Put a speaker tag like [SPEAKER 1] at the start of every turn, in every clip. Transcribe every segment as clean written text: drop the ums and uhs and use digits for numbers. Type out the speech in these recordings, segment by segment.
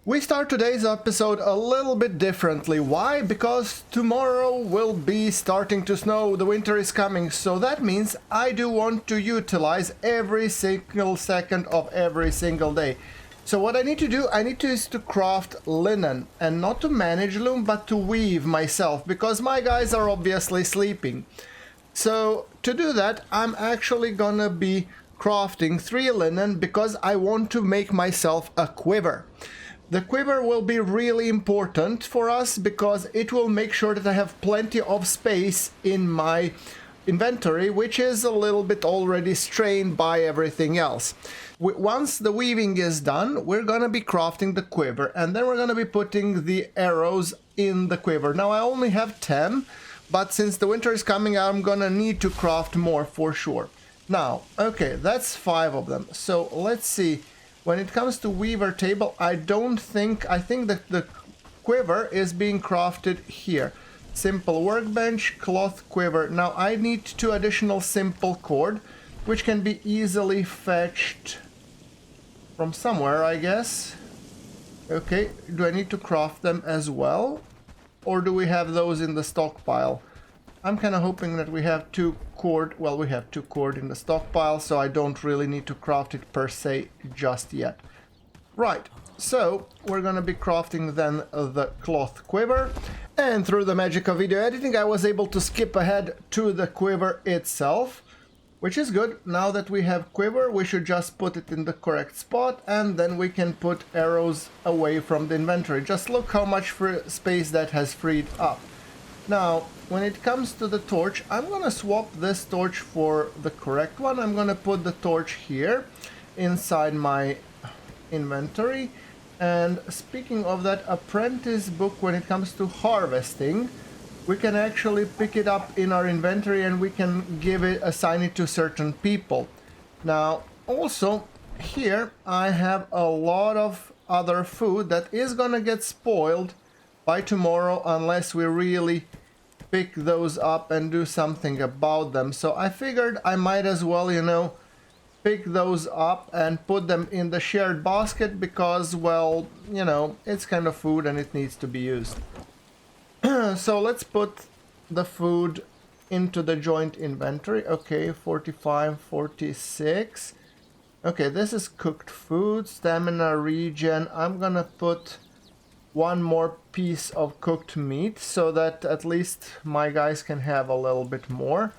[SPEAKER 1] We start today's episode a little bit differently. Why? Because tomorrow will be starting to snow, the winter is coming, so that means I do want to utilize every single second of every single day. So what I need to do, is to craft linen, and not to manage loom, but to weave myself, because my guys are obviously sleeping. So to do that, I'm actually gonna be crafting 3 linen because I want to make myself a quiver. The quiver will be really important for us because it will make sure that I have plenty of space in my inventory, which is a little bit already strained by everything else. Once the weaving is done, we're gonna be crafting the quiver, and then we're gonna be putting the arrows in the quiver. Now I only have 10, but since the winter is coming, I'm gonna need to craft more for sure. Now, okay, that's 5 of them. So let's see. When it comes to weaver table, I think that the quiver is being crafted here. Simple workbench, cloth quiver. Now I need 2 additional simple cord, which can be easily fetched from somewhere, I guess. Okay, do I need to craft them as well? Or do we have those in the stockpile? I'm kind of hoping that we have 2 cord. Well, we have 2 cord in the stockpile, so I don't really need to craft it per se just yet. Right, so we're gonna be crafting then the cloth quiver, and through the magic of video editing I was able to skip ahead to the quiver itself, which is good. Now that we have quiver, we should just put it in the correct spot, and then we can put arrows away from the inventory. Just look how much space that has freed up. Now, when it comes to the torch, I'm gonna swap this torch for the correct one. I'm gonna put the torch here inside my inventory. And speaking of that apprentice book, when it comes to harvesting, we can actually pick it up in our inventory and we can assign it to certain people. Now, also here I have a lot of other food that is gonna get spoiled by tomorrow unless we really pick those up and do something about them. So I figured I might as well, pick those up and put them in the shared basket because, well, it's kind of food and it needs to be used. So let's put the food into the joint inventory. Okay, 45, 46. Okay, this is cooked food, stamina regen. I'm gonna put 1 more piece of cooked meat so that at least my guys can have a little bit more.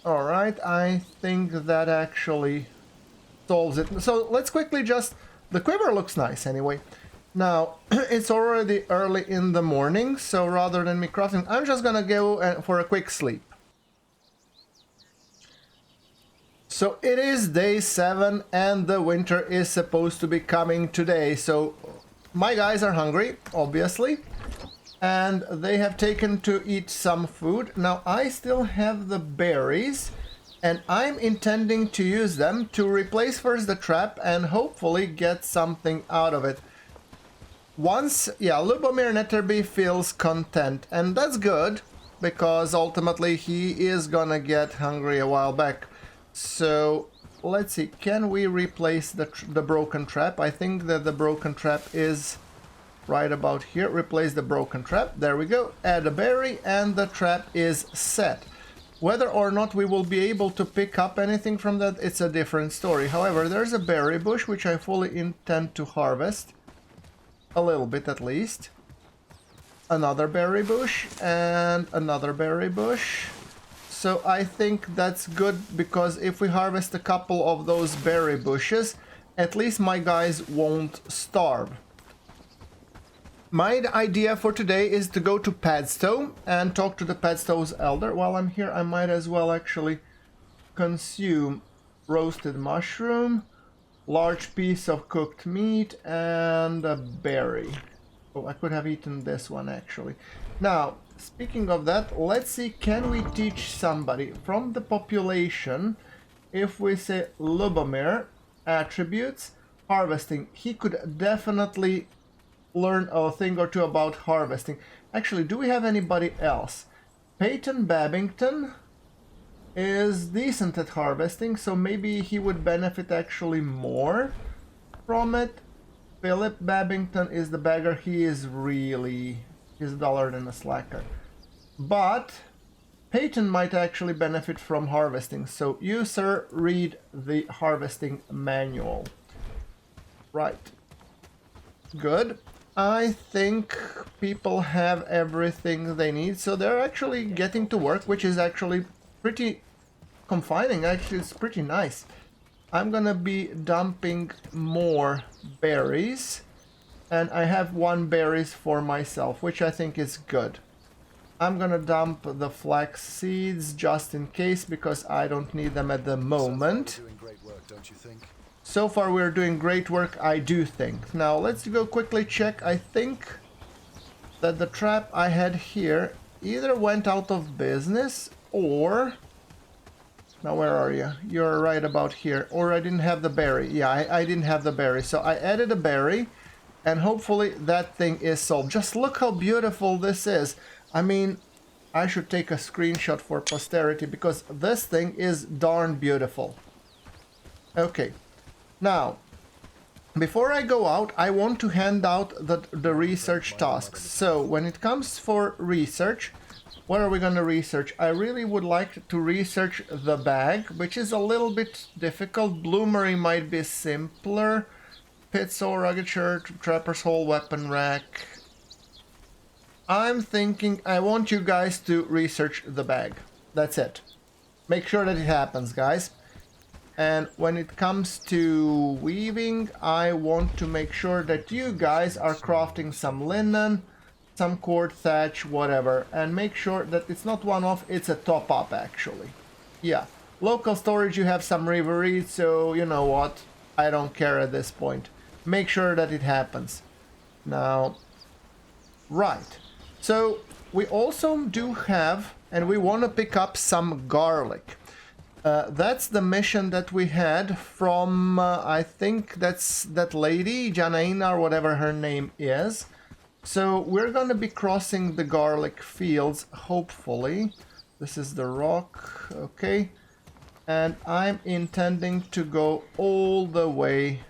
[SPEAKER 1] Alright, I think that actually solves it. So let's quickly the quiver looks nice anyway. Now, it's already early in the morning, so rather than me crafting, I'm just gonna go for a quick sleep. So it is day 7 and the winter is supposed to be coming today, so my guys are hungry, obviously, and they have taken to eat some food. Now I still have the berries, and I'm intending to use them to replace first the trap and hopefully get something out of it. Lubomir Netterby feels content, and that's good, because ultimately he is gonna get hungry a while back. So let's see, can we replace the broken trap? I think that the broken trap is right about here. Replace the broken trap. There we go. Add a berry and the trap is set. Whether or not we will be able to pick up anything from that, it's a different story. However, there's a berry bush which I fully intend to harvest. A little bit at least. Another berry bush and another berry bush. So I think that's good, because if we harvest a couple of those berry bushes, at least my guys won't starve. My idea for today is to go to Padstow and talk to the Padstow's elder. While I'm here, I might as well actually consume roasted mushroom, large piece of cooked meat, and a berry. Oh, I could have eaten this one actually. Now, speaking of that, let's see, can we teach somebody from the population? If we say Lubomir, attributes, harvesting, he could definitely learn a thing or two about harvesting. Actually, do we have anybody else? Peyton Babington is decent at harvesting, so maybe he would benefit actually more from it. Philip Babington is the bagger. He is really... he's duller than a slacker. But Peyton might actually benefit from harvesting. So you, sir, read the harvesting manual. Right. Good. I think people have everything they need. So they're actually getting to work, which is actually pretty confining. Actually, it's pretty nice. I'm gonna be dumping more berries, and I have 1 berries for myself, which I think is good. I'm gonna dump the flax seeds just in case, because I don't need them at the moment. So far we're doing great work, I do think. Now let's go quickly check. I think that the trap I had here either went out of business or... Now, where are you? You're right about here. Or I didn't have the berry. Yeah, I didn't have the berry. So I added a berry, and hopefully that thing is solved. Just look how beautiful this is. I mean, I should take a screenshot for posterity, because this thing is darn beautiful. Okay. Now, before I go out, I want to hand out the research tasks. So, when it comes for research... What are we going to research? I really would like to research the bag, which is a little bit difficult. Bloomery might be simpler. Pit saw, rugged shirt, trapper's hole, weapon rack. I'm thinking I want you guys to research the bag. That's it. Make sure that it happens, guys. And when it comes to weaving, I want to make sure that you guys are crafting some linen, some cord, thatch, whatever, and make sure that it's not one-off, it's a top-up actually. Yeah, local storage, you have some rivery, so you know what, I don't care at this point. Make sure that it happens. Now, right, so we also do have, and we want to pick up some garlic. That's the mission that we had from, I think that's that lady, Janaina, or whatever her name is. So we're going to be crossing the garlic fields, hopefully. This is the rock, okay. And I'm intending to go all the way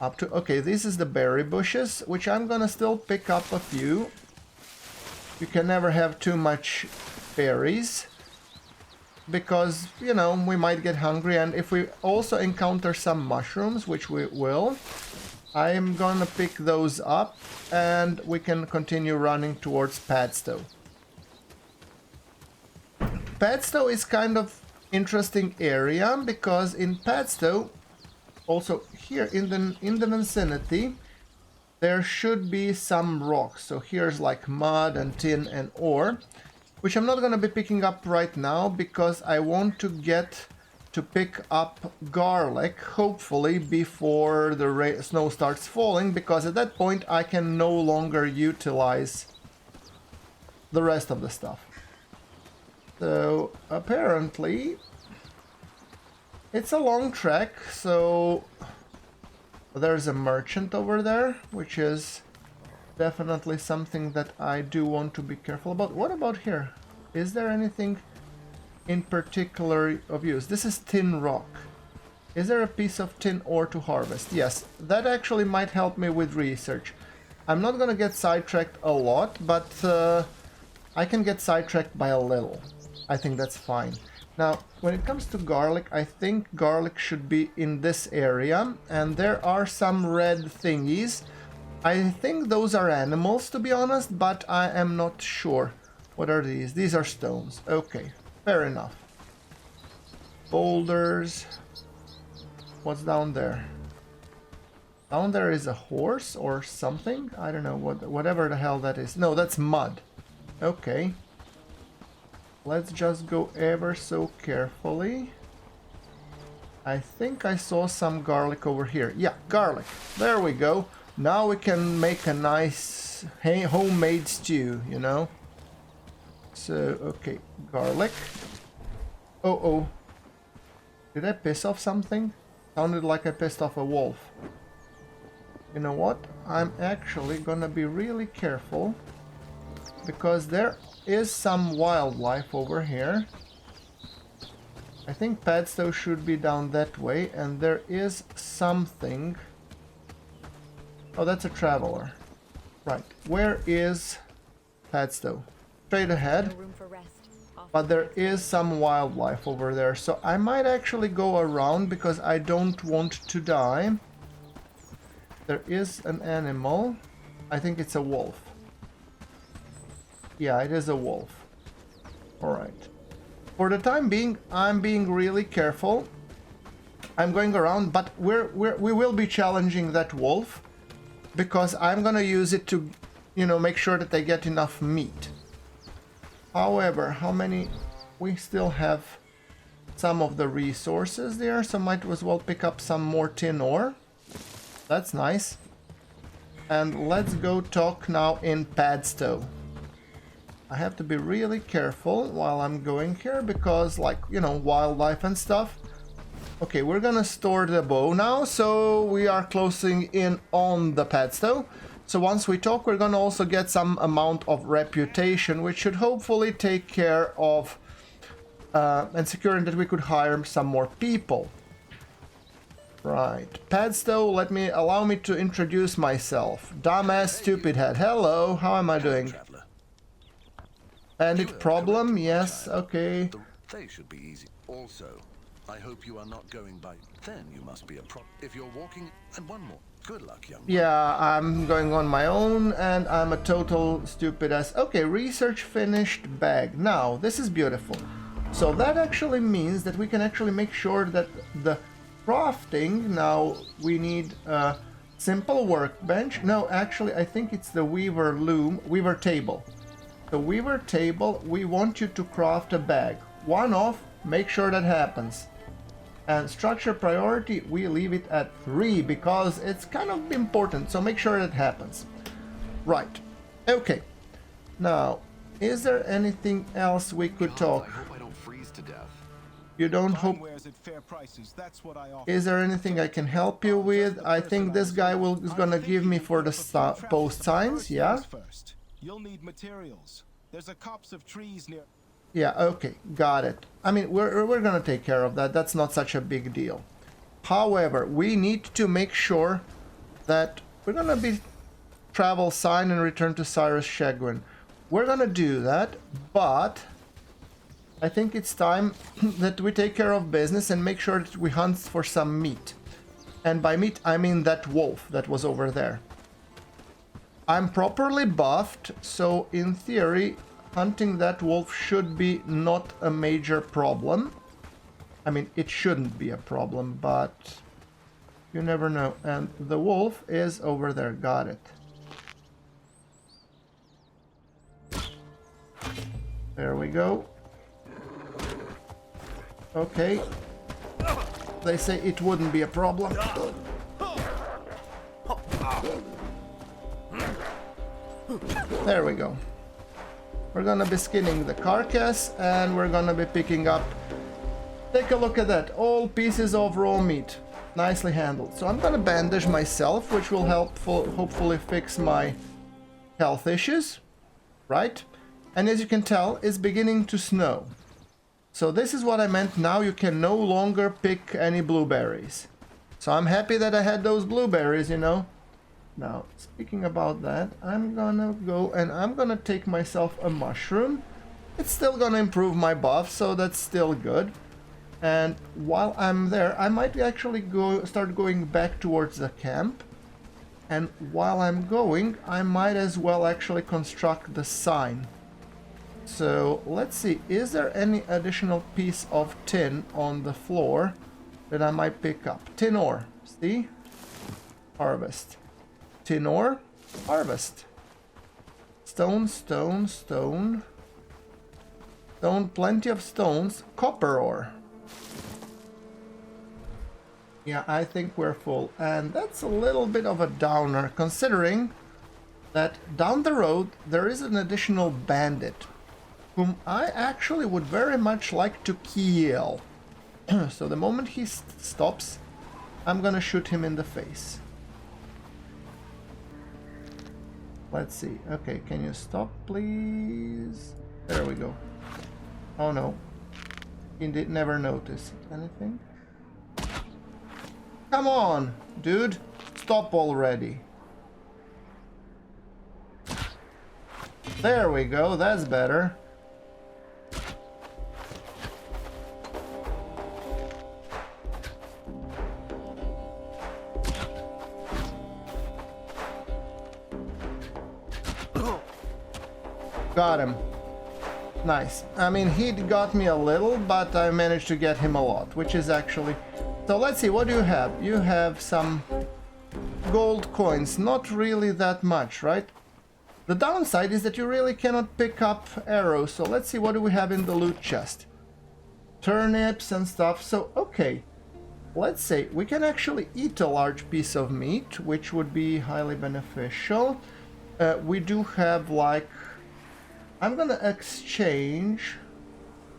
[SPEAKER 1] up to... Okay, this is the berry bushes, which I'm going to still pick up a few. You can never have too much berries, because, you know, we might get hungry. And if we also encounter some mushrooms, which we will... I am gonna pick those up, and we can continue running towards Padstow. Padstow is kind of interesting area, because in Padstow, also here in the vicinity, there should be some rocks. So here's like mud and tin and ore, which I'm not gonna be picking up right now, because I want to get to pick up garlic, hopefully before the snow starts falling, because at that point I can no longer utilize the rest of the stuff. So apparently it's a long trek, so there's a merchant over there, which is definitely something that I do want to be careful about. What about here? Is there anything in particular of use? This is tin rock. Is there a piece of tin ore to harvest? Yes, that actually might help me with research. I'm not gonna get sidetracked a lot, but I can get sidetracked by a little. I think that's fine. Now, when it comes to garlic, I think garlic should be in this area, and there are some red thingies. I think those are animals, to be honest, but I am not sure. What are these? These are stones. Okay. Fair enough. Boulders. What's down there? Down there is a horse or something? I don't know, whatever the hell that is. No, that's mud. Okay. Let's just go ever so carefully. I think I saw some garlic over here. Yeah, garlic. There we go. Now we can make a nice homemade stew, you know? So, okay, garlic. Oh. Did I piss off something? Sounded like I pissed off a wolf. You know what? I'm actually gonna be really careful, because there is some wildlife over here. I think Padstow should be down that way, and there is something Oh, that's a traveler. Right. Where is Padstow? Straight ahead.
[SPEAKER 2] No room for rest. Off
[SPEAKER 1] But
[SPEAKER 2] to
[SPEAKER 1] there
[SPEAKER 2] the next
[SPEAKER 1] is some wildlife over there, so I might actually go around because I don't want to die. There is an animal. I think it's a wolf. Yeah, it is a wolf. Alright. For the time being, I'm being really careful. I'm going around, but we will be challenging that wolf because I'm gonna use it to, you know, make sure that they get enough meat. However, how many... We still have some of the resources there, so might as well pick up some more tin ore. That's nice. And let's go talk now in Padstow. I have to be really careful while I'm going here because, like, you know, wildlife and stuff. Okay, we're gonna store the bow now, so we are closing in on the Padstow. So once we talk, we're gonna also get some amount of reputation, which should hopefully take care of and securing that we could hire some more people. Right, Padstow, allow me to introduce myself. Dumbass stupid head. Hello, how am I doing? Bandit problem? Yes, okay.
[SPEAKER 3] They should be easy. Also, I hope you are not going by. Then you must be a pro. If you're walking, and one more. Good luck, young man.
[SPEAKER 1] Yeah, I'm going on my own, and I'm a total stupid ass. Okay, research finished bag. Now, this is beautiful. So that actually means that we can actually make sure that the crafting, now we need a simple workbench. No, actually, I think it's the weaver table. The weaver table, we want you to craft a bag. One off, make sure that happens. And structure priority, we leave it at 3 because it's kind of important, so make sure that happens. Right, okay. Now, is there anything else we could talk?
[SPEAKER 3] I hope I don't freeze to death.
[SPEAKER 1] You don't hope... Is there anything I can help you with? I think this guy is gonna give me for the post signs, yeah?
[SPEAKER 4] You'll need materials. There's a copse of trees near.
[SPEAKER 1] Yeah, okay, got it. I mean, we're gonna take care of that. That's not such a big deal. However, we need to make sure that we're gonna be travel sign and return to Cyrus Chagrin. We're gonna do that, but I think it's time that we take care of business and make sure that we hunt for some meat. And by meat, I mean that wolf that was over there. I'm properly buffed, so in theory, hunting that wolf should be not a major problem. I mean, it shouldn't be a problem, but you never know. And the wolf is over there. Got it. There we go. Okay. They say it wouldn't be a problem. There we go. We're gonna be skinning the carcass and we're gonna be picking up... Take a look at that. All pieces of raw meat. Nicely handled. So I'm gonna bandage myself, which will help hopefully fix my health issues. Right? And as you can tell, it's beginning to snow. So this is what I meant. Now you can no longer pick any blueberries. So I'm happy that I had those blueberries, you know. Now, speaking about that, I'm gonna go and I'm gonna take myself a mushroom. It's still gonna improve my buff, so that's still good. And while I'm there, I might actually start going back towards the camp. And while I'm going, I might as well actually construct the sign. So let's see, is there any additional piece of tin on the floor that I might pick up? Tin ore, see? Harvest. Tin ore, harvest. Stone, stone, stone. Stone, plenty of stones. Copper ore. Yeah, I think we're full. And that's a little bit of a downer, considering that down the road there is an additional bandit whom I actually would very much like to kill. So the moment he stops, I'm gonna shoot him in the face. Let's see. Okay, can you stop, please? There we go. Oh no. He did never notice anything. Come on, dude. Stop already. There we go, that's better. Got him. Nice. I mean, he got me a little, but I managed to get him a lot, which is actually... So let's see, what do you have? You have some gold coins. Not really that much, right? The downside is that you really cannot pick up arrows. So let's see, what do we have in the loot chest? Turnips and stuff. So, okay. Let's say we can actually eat a large piece of meat, which would be highly beneficial. We do have like... I'm gonna exchange.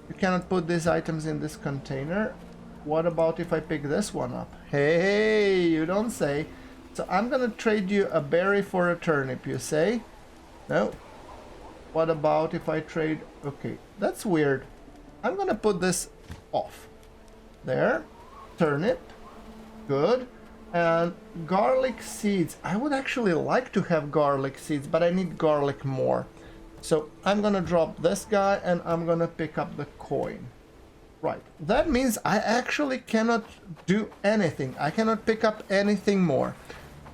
[SPEAKER 1] You cannot put these items in this container. What about if I pick this one up? Hey, you don't say. So I'm gonna trade you a berry for a turnip, you say? No. What about if I trade... Okay, that's weird. I'm gonna put this off. There. Turnip. Good. And garlic seeds. I would actually like to have garlic seeds, but I need garlic more. So I'm gonna drop this guy and I'm gonna pick up the coin. Right. That means I actually cannot do anything. I cannot pick up anything more.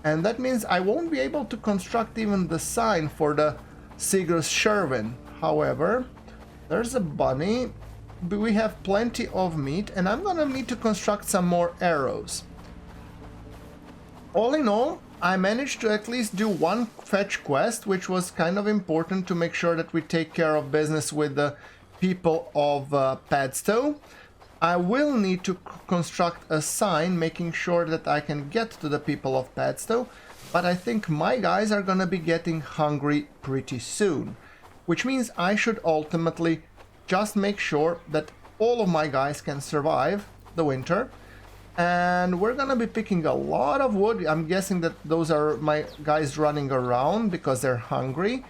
[SPEAKER 1] And that means I won't be able to construct even the sign for the Sigur's Sherwin. However, there's a bunny. We have plenty of meat and I'm gonna need to construct some more arrows. All in all, I managed to at least do one fetch quest, which was kind of important to make sure that we take care of business with the people of Padstow. I will need to construct a sign making sure that I can get to the people of Padstow, but I think my guys are gonna be getting hungry pretty soon, which means I should ultimately just make sure that all of my guys can survive the winter. And we're gonna be picking a lot of wood. I'm guessing that those are my guys running around because they're hungry.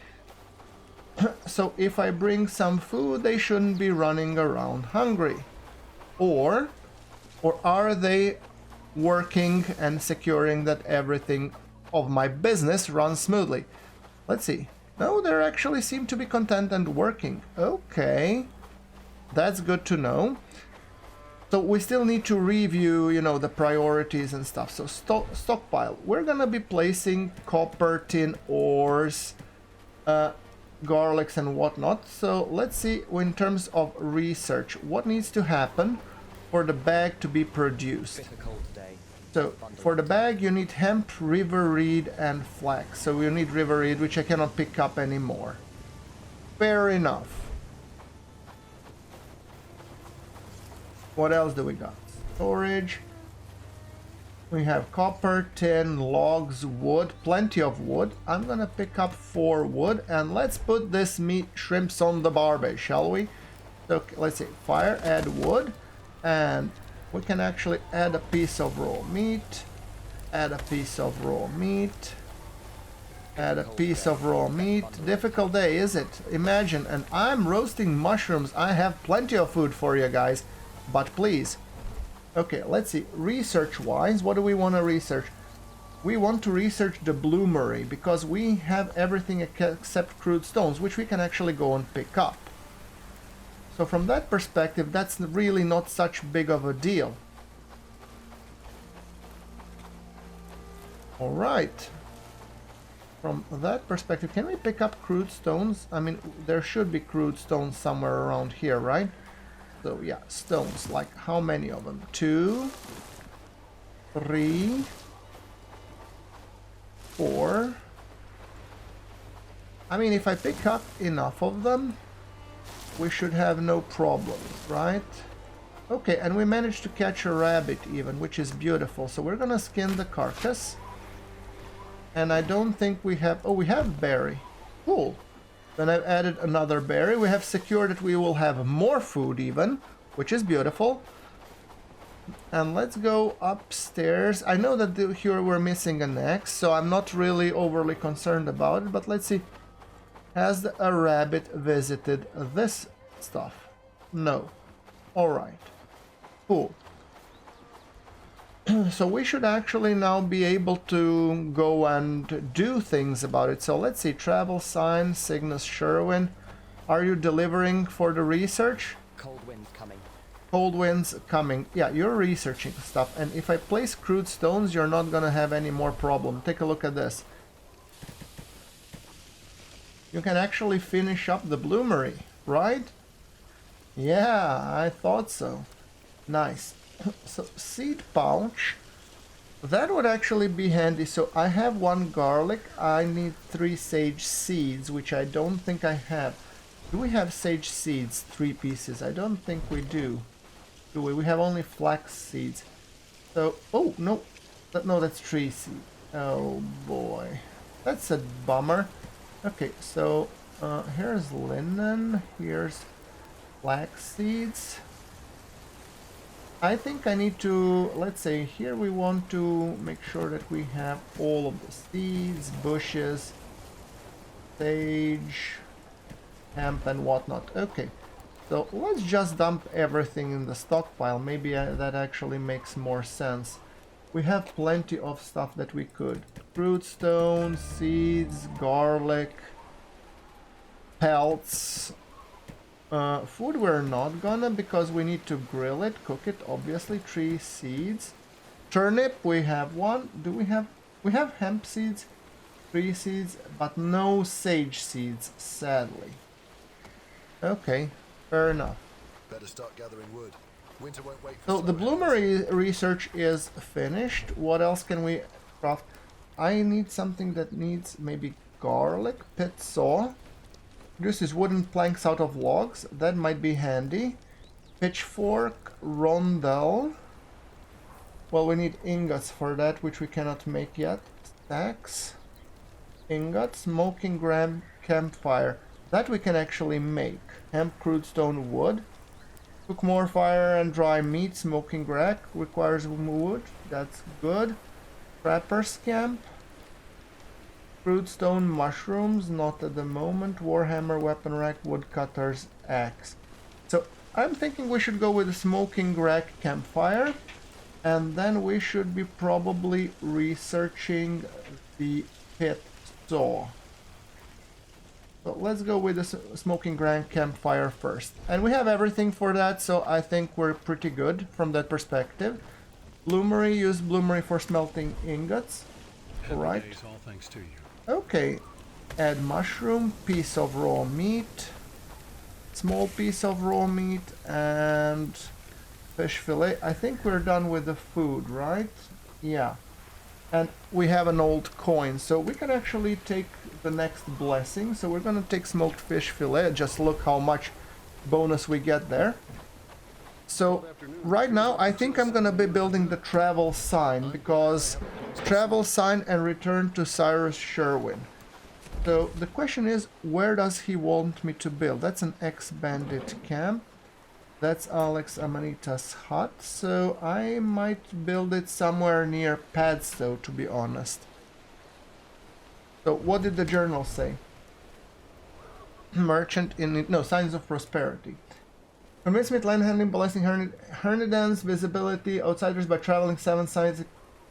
[SPEAKER 1] So if I bring some food, they shouldn't be running around hungry. Or are they working and securing that everything of my business runs smoothly? Let's see. No, they actually seem to be content and working. Okay, that's good to know. So we still need to review, you know, the priorities and stuff. So stockpile. We're gonna be placing copper, tin ores, garlics and whatnot. So let's see in terms of research, what needs to happen for the bag to be produced. So for the bag you need hemp, river reed and flax. So you need river reed, which I cannot pick up anymore. Fair enough. What else do we got? Storage. We have copper, tin, logs, wood, plenty of wood. I'm gonna pick up 4 wood and let's put this meat shrimps on the barbie, shall we? So let's see, fire, add wood, and we can actually add a piece of raw meat, add a piece of raw meat, add a piece of raw meat. Difficult day, is it? Imagine, and I'm roasting mushrooms. I have plenty of food for you guys. But please, okay, let's see, research-wise, what do we want to research? We want to research the bloomery, because we have everything except crude stones, which we can actually go and pick up. So from that perspective, that's really not such big of a deal. Alright. From that perspective, can we pick up crude stones? I mean, there should be crude stones somewhere around here, right? So yeah, stones, like how many of them? 2, 3, 4. I mean, if I pick up enough of them, we should have no problems, right? Okay, and we managed to catch a rabbit even, which is beautiful. So we're gonna skin the carcass. And I don't think we have... Oh, we have berry. Cool. Then I've added another berry. We have secured that we will have more food even, which is beautiful. And let's go upstairs. I know that here we're missing an X, so I'm not really overly concerned about it, but let's see. Has a rabbit visited this stuff? No. Alright. Cool. So we should actually now be able to go and do things about it. So let's see, travel sign, Cygnus Sherwin. Are you delivering for the research?
[SPEAKER 2] Cold winds coming.
[SPEAKER 1] Cold winds coming. Yeah, you're researching stuff. And if I place crude stones, you're not gonna have any more problem. Take a look at this. You can actually finish up the bloomery, right? Yeah, I thought so. Nice. So, seed pouch. That would actually be handy. So I have 1 garlic. I need 3 sage seeds, which I don't think I have. Do we have sage seeds? 3 pieces. I don't think we do. Do we? We have only flax seeds. So, oh, no. No, that's tree seed. Oh, boy. That's a bummer. Okay, so here's linen. Here's flax seeds. I think I need to, let's say, here we want to make sure that we have all of the seeds, bushes, sage, hemp and whatnot. Okay, so let's just dump everything in the stockpile. Maybe that actually makes more sense. We have plenty of stuff that we could. Fruit stones, seeds, garlic, pelts. Food we're not gonna, because we need to grill it, cook it, obviously. 3 seeds. Turnip, we have 1. Do we have... We have hemp seeds, 3 seeds, but no sage seeds, sadly. Okay, fair enough.
[SPEAKER 5] Better start gathering wood. Winter won't wait for
[SPEAKER 1] So the
[SPEAKER 5] summer.
[SPEAKER 1] bloomery research is finished. What else can we craft? I need something that needs maybe garlic, pit saw. This is wooden planks out of logs. That might be handy. Pitchfork, rondel. Well, we need ingots for that, which we cannot make yet. Stacks. Ingot, smoking gram, campfire. That we can actually make. Hemp, crude stone, wood. Cook more fire and dry meat. Smoking rack requires wood. That's good. Trapper's camp. Crude stone, mushrooms, not at the moment. Warhammer, weapon rack, woodcutter's axe. So I'm thinking we should go with the smoking rack campfire. And then we should be probably researching the pit saw. So let's go with the smoking rack campfire first. And we have everything for that, so I think we're pretty good from that perspective. Bloomery, use bloomery for smelting ingots. Alright.
[SPEAKER 6] All thanks to you.
[SPEAKER 1] Okay, add mushroom, piece of raw meat, small piece of raw meat, and fish fillet. I think we're done with the food, right? Yeah. And we have an old coin, so we can actually take the next blessing. So we're gonna take smoked fish fillet. Just look how much bonus we get there. So right now I think I'm gonna be building the travel sign, because travel sign and return to Cyrus Sherwin. So the question is, where does he want me to build? That's an ex-bandit camp. That's Alex Amanita's hut. So I might build it somewhere near Padstow, to be honest. So what did the journal say? Merchant in... No, signs of prosperity. Convince me land handling, blessing Hernidan's visibility, outsiders by traveling 7 signs.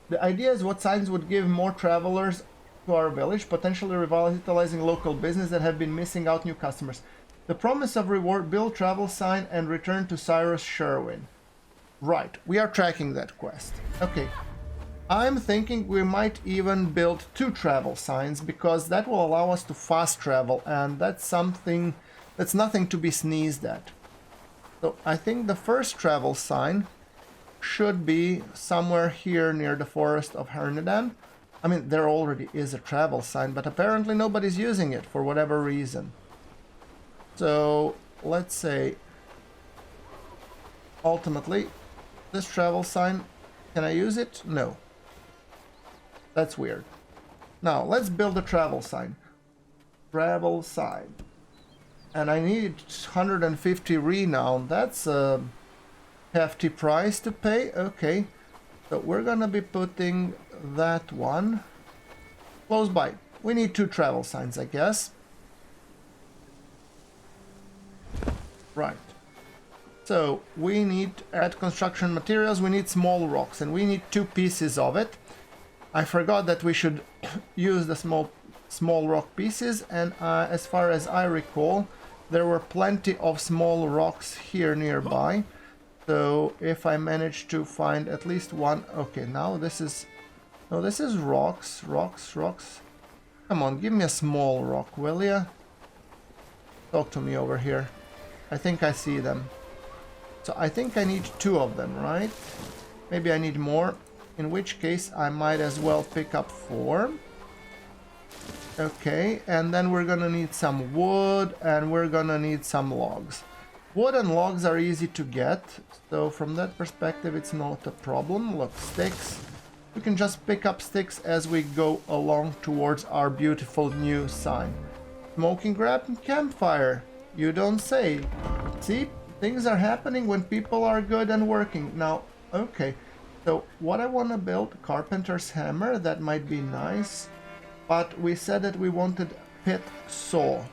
[SPEAKER 1] The idea is what signs would give more travelers to our village, potentially revitalizing local business that have been missing out new customers. The promise of reward, build travel sign and return to Cyrus Sherwin. Right, we are tracking that quest. Okay, I'm thinking we might even build 2 travel signs, because that will allow us to fast travel, and that's something, that's nothing to be sneezed at. So I think the first travel sign should be somewhere here near the forest of Hernidan. I mean, there already is a travel sign, but apparently nobody's using it for whatever reason. So let's say, ultimately, this travel sign, can I use it? No. That's weird. Now, let's build a travel sign. Travel sign. And I need 150 renown. That's a hefty price to pay. Okay. So we're gonna be putting that one close by. We need 2 travel signs, I guess. Right. So we need, at construction materials, we need small rocks, and we need 2 pieces of it. I forgot that we should use the small rock pieces, and as far as I recall, there were plenty of small rocks here nearby. So if I manage to find at least one... Okay, now this is... No, this is rocks. Come on, give me a small rock, will ya? Talk to me over here. I think I see them. So I think I need 2 of them, right? Maybe I need more. In which case I might as well pick up 4. Okay, and then we're gonna need some wood and we're gonna need some logs. Wood and logs are easy to get, so from that perspective it's not a problem. Look, sticks. We can just pick up sticks as we go along towards our beautiful new sign. Smoking grab and campfire. You don't say. See, things are happening when people are good and working. Now, okay, so what I want to build, carpenter's hammer, that might be nice. But we said that we wanted pit saw.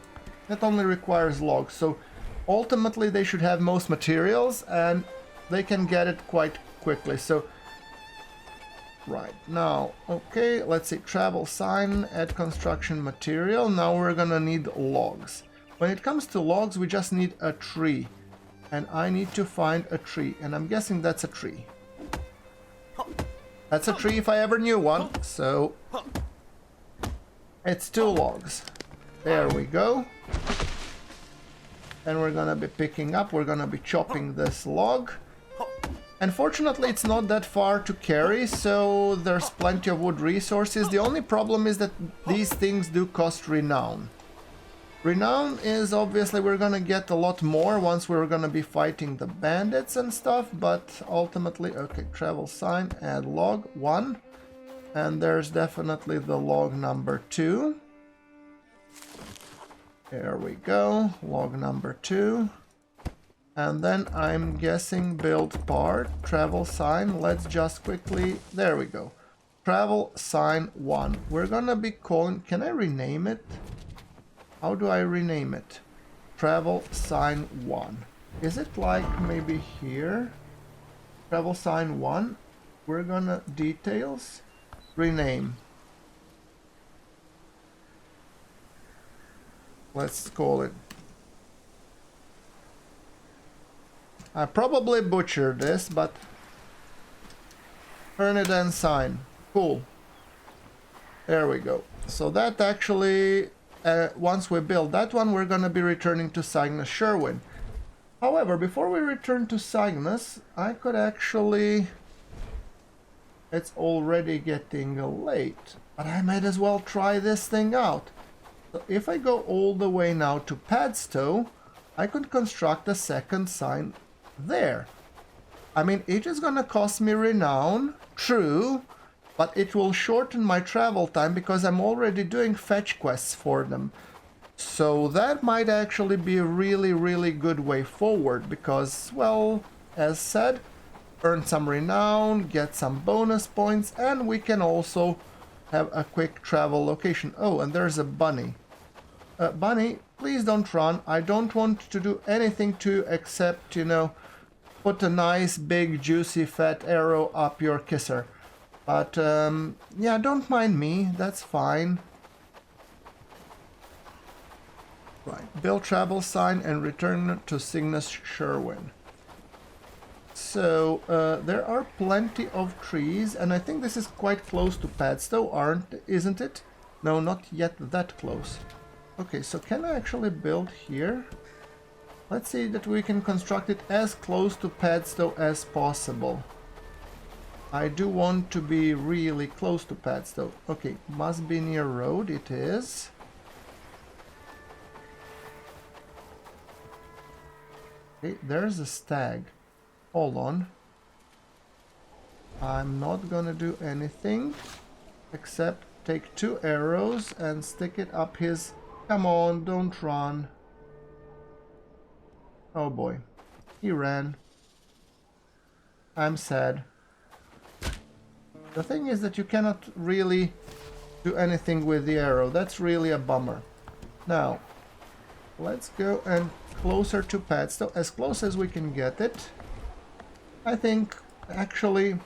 [SPEAKER 1] That only requires logs, so ultimately they should have most materials and they can get it quite quickly. So right now, okay, let's see, travel sign, add construction material. Now we're gonna need logs. When it comes to logs, we just need a tree, and I need to find a tree, and I'm guessing that's a tree. That's a tree if I ever knew one. So it's 2 logs. There we go. And we're gonna be picking up, we're gonna be chopping this log. Unfortunately, it's not that far to carry, so there's plenty of wood resources. The only problem is that these things do cost renown. Renown is obviously we're gonna get a lot more once we're gonna be fighting the bandits and stuff, but ultimately, okay, travel sign, add log 1. And there's definitely the log number 2. There we go, log number 2. And then I'm guessing build part, travel sign, let's just quickly, there we go. Travel sign 1. We're gonna be calling, can I rename it? How do I rename it? Travel sign 1. Is it like maybe here? Travel sign 1. We're gonna details, rename. Let's call it. I probably butchered this, but turn it and sign. Cool. There we go. So that actually, once we build that one, we're gonna be returning to Cygnus Sherwin. However, before we return to Cygnus, I could actually... It's already getting late, but I might as well try this thing out. So if I go all the way now to Padstow, I could construct a second sign there. I mean, it is gonna cost me renown, true, but it will shorten my travel time because I'm already doing fetch quests for them. So that might actually be a really, really good way forward because, well, as said, earn some renown, get some bonus points, and we can also have a quick travel location. Oh, and there's a bunny. Bunny, please don't run. I don't want to do anything to you except, you know, put a nice, big, juicy, fat arrow up your kisser. But, yeah, don't mind me. That's fine. Right, build travel sign and return to Cygnus Sherwin. So, there are plenty of trees, and I think this is quite close to Padstow, isn't it? No, not yet that close. Okay, so can I actually build here? Let's see that we can construct it as close to Padstow as possible. I do want to be really close to Padstow. Okay, must be near road, it is. Okay, there's a stag. Hold on. I'm not gonna do anything except take 2 arrows and stick it up his... Come on, don't run. Oh boy, he ran. I'm sad. The thing is that you cannot really do anything with the arrow. That's really a bummer. Now, let's go and closer to Padstow, as close as we can get it. I think actually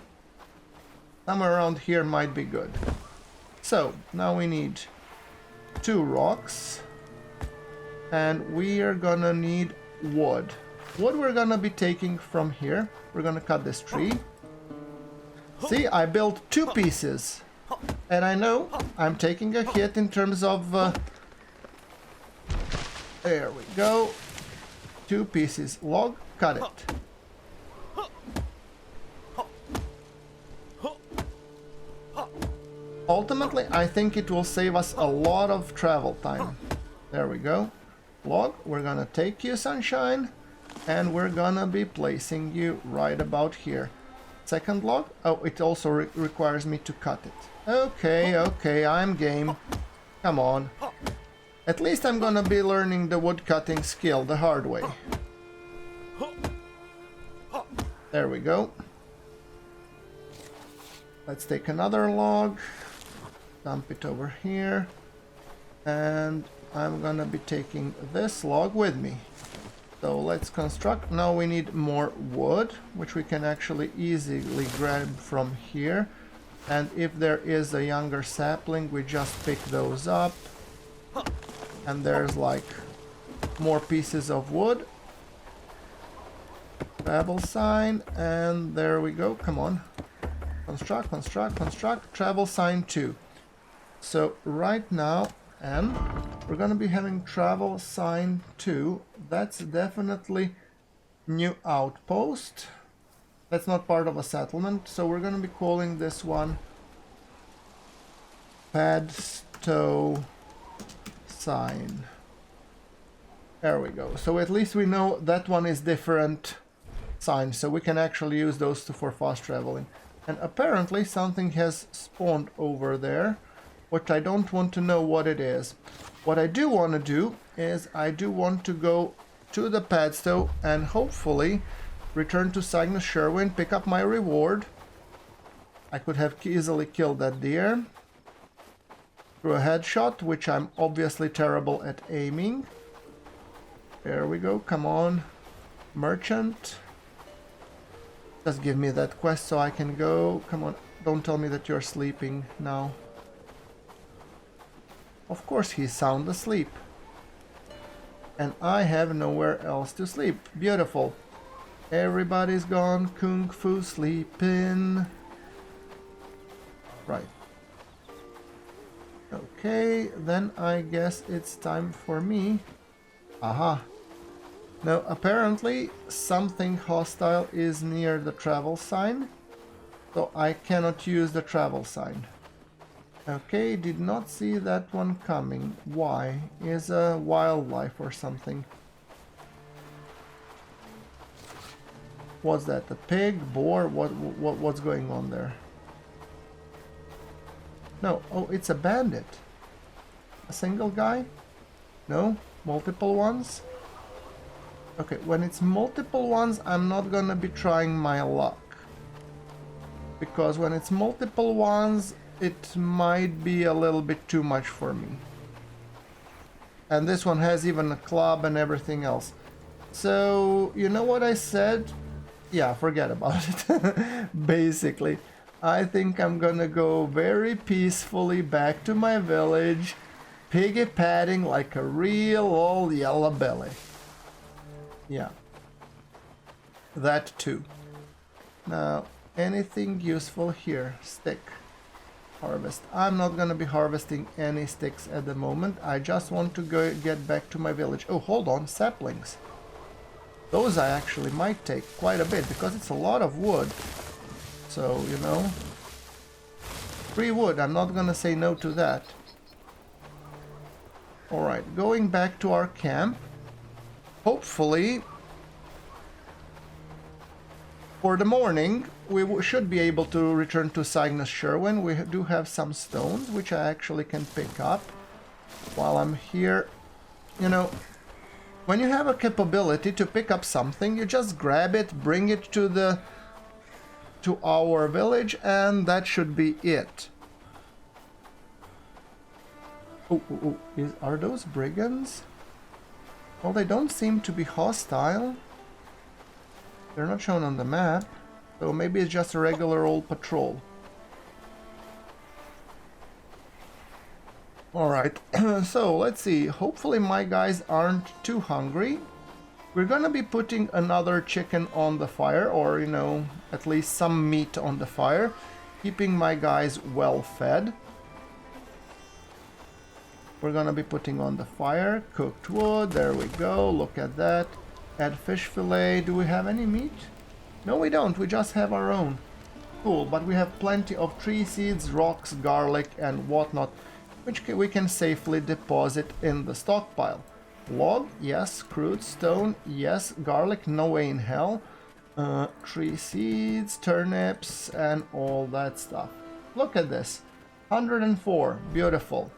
[SPEAKER 1] somewhere around here might be good. So now we need 2 rocks, and we are gonna need wood. Wood we're gonna be taking from here. We're gonna cut this tree. See, I built 2 pieces, and I know I'm taking a hit in terms of there we go. 2 pieces. Log, cut it. Ultimately, I think it will save us a lot of travel time. There we go. Log, we're gonna take you, sunshine, and we're gonna be placing you right about here. Second log. Oh, it also requires me to cut it. Okay, okay, I'm game. Come on. At least I'm gonna be learning the wood cutting skill the hard way. There we go. Let's take another log. Dump it over here. And I'm gonna be taking this log with me. So let's construct. Now we need more wood, which we can actually easily grab from here. And if there is a younger sapling, we just pick those up. And there's like more pieces of wood. Travel sign, and there we go. Come on. Construct, construct, construct. Travel sign 2. So right now, and we're gonna be having travel sign 2. That's definitely new outpost. That's not part of a settlement, so we're gonna be calling this one Padstow sign. There we go. So at least we know that one is different sign, so we can actually use those two for fast traveling. And apparently something has spawned over there, which I don't want to know what it is. What I do want to do is I do want to go to the Padstow and hopefully return to Cygnus Sherwin, pick up my reward. I could have easily killed that deer through a headshot, which I'm obviously terrible at aiming. There we go, come on. Merchant. Just give me that quest so I can go. Come on, don't tell me that you're sleeping now. Of course he's sound asleep. And I have nowhere else to sleep. Beautiful. Everybody's gone kung fu sleeping. Right. Okay, then I guess it's time for me. Aha. Now, apparently something hostile is near the travel sign, so I cannot use the travel sign. Okay, did not see that one coming. Why? Is a wildlife or something. What's that? A pig? Boar? What's going on there? No. Oh, it's a bandit. A single guy? No? Multiple ones? Okay, when it's multiple ones, I'm not gonna be trying my luck. Because when it's multiple ones, it might be a little bit too much for me. And this one has even a club and everything else. So, you know what I said? Yeah, forget about it. Basically, I think I'm gonna go very peacefully back to my village, piggy patting like a real old yellow belly. Yeah, that too. Now, anything useful here? Stick. Harvest. I'm not gonna be harvesting any sticks at the moment. I just want to go get back to my village. Oh, hold on, saplings. Those I actually might take quite a bit because it's a lot of wood. So, you know, free wood, I'm not gonna say no to that. Alright, going back to our camp. Hopefully, for the morning, we should be able to return to Cygnus Sherwin. We do have some stones, which I actually can pick up while I'm here. You know, when you have a capability to pick up something, you just grab it, bring it to our village, and that should be it. Oh, are those brigands? Well, they don't seem to be hostile. They're not shown on the map. So maybe it's just a regular old patrol. Alright, so let's see. Hopefully my guys aren't too hungry. We're gonna be putting another chicken on the fire, or, you know, at least some meat on the fire. Keeping my guys well fed. We're gonna be putting on the fire, cooked wood, there we go, look at that. Add fish fillet, do we have any meat? No, we don't, we just have our own. Cool, but we have plenty of tree seeds, rocks, garlic and whatnot, which we can safely deposit in the stockpile. Log, yes. Crude stone, yes. Garlic, no way in hell. Tree seeds, turnips, and all that stuff. Look at this. 104. Beautiful.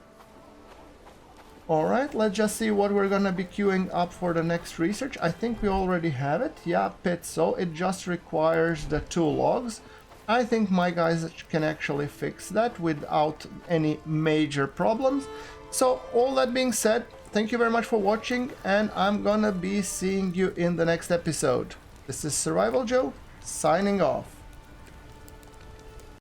[SPEAKER 1] Alright, let's just see what we're gonna be queuing up for the next research. I think we already have it. Yeah, Padstow. It just requires the 2 logs. I think my guys can actually fix that without any major problems. So, all that being said, thank you very much for watching, and I'm gonna be seeing you in the next episode. This is Survival Joe, signing off.